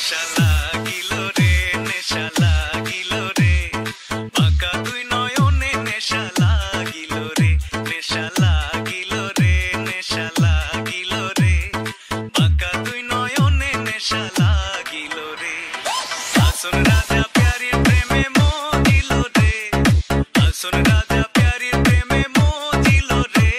নেশা লাগিল রে নেশা লাগিল রে বাঁকা দুই নয়নে নেশা লাগিল রে নেশা লাগিল রে নেশা লাগিল রে বাঁকা দুই নয়নে নেশা লাগিল রে আসুন রাজা প্যারির প্রেমে মজিল রে আসুন রাজা প্যারির প্রেমে মজিল রে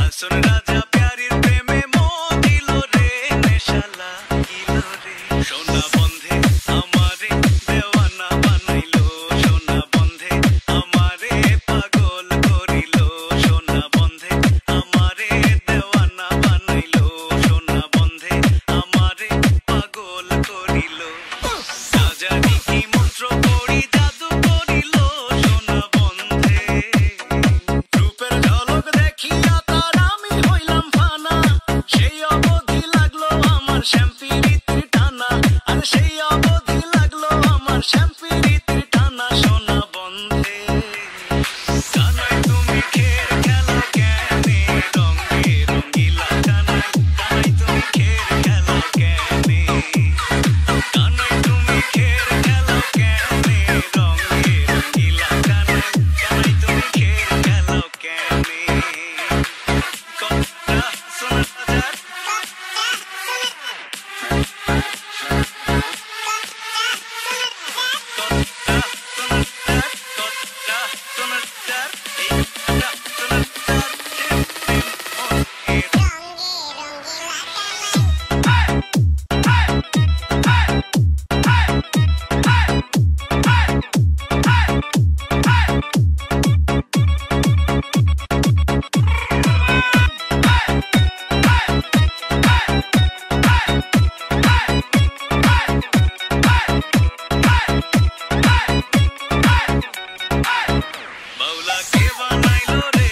আসুন রাজা প্যারির প্রেমে মজিল রে নেশা লাগিল রে সোনা বন্ধে আমারে দেওয়ানা বানাইলো সোনা বন্ধে আমারে পাগল করিলো সোনা বন্ধে আমারে দেওয়ানা বানাইলো সোনা বন্ধে আমারে পাগল করিলো না জানি কি মন্ত্র করি জাদু করিলো সোনা বন্ধে রূপের ঝলক দেখিয়া তার আমি হইলাম ফানা সেই অবধি লাগলো আমার শ্যাম্পিরিতির টানা আর সেই অবধি লাগলো আমার শ্যাম্পিরিতির টানা সোনা বন্ধে কানাই তুমি খের খেলো কেনে রঙে রঙিলা কানাই কানাই তুমি খের খেলো কেনে কানাই তুমি খের খেলো কেনে রঙে রঙিলা কানাই কানাই তুমি খের খেলো কেনে কথা শোনা যাক বাউলা কে বানাইলো রে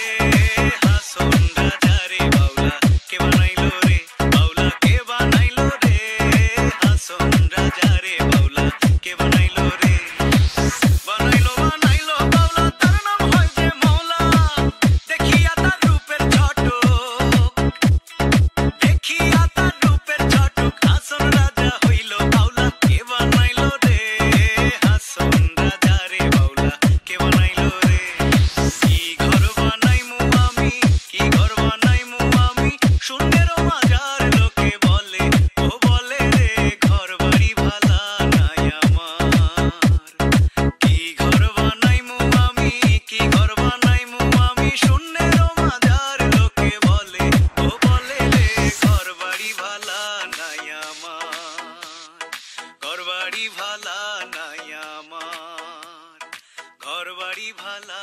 হাসন রাজা রে বাউলা কে বানাইলো রে বাউলা কে বানাইলো রে হাসন রাজা রে বাউলা কে বানাইলো রে বানাইলো বানাইলো বাউলা তার নাম হয় যে মৌলা দেখিয়া তার রূপের ঝটক দেখিয়া তার রূপের ঝটক হাসন রাজা হইল বাউলা কে বানাইলো রে হাসন রাজা রে বাউলা কে বানাইলো রে কি ঘর বানাইমু আমি কি ঘর বানাইমু আমি শূন্যের মাঝার লোকে বলে ও বলে রে ঘর বাড়ি ভালা নাই আমার কি ঘর বানাইমু আমি কি ঘর বানাইমু আমি শূন্যের মাঝার লোকে বলে ও বলে রে ঘর বাড়ি ভালা নাই আমার ঘর বাড়ি ভালা নাই আমার ঘর বাড়ি ভালা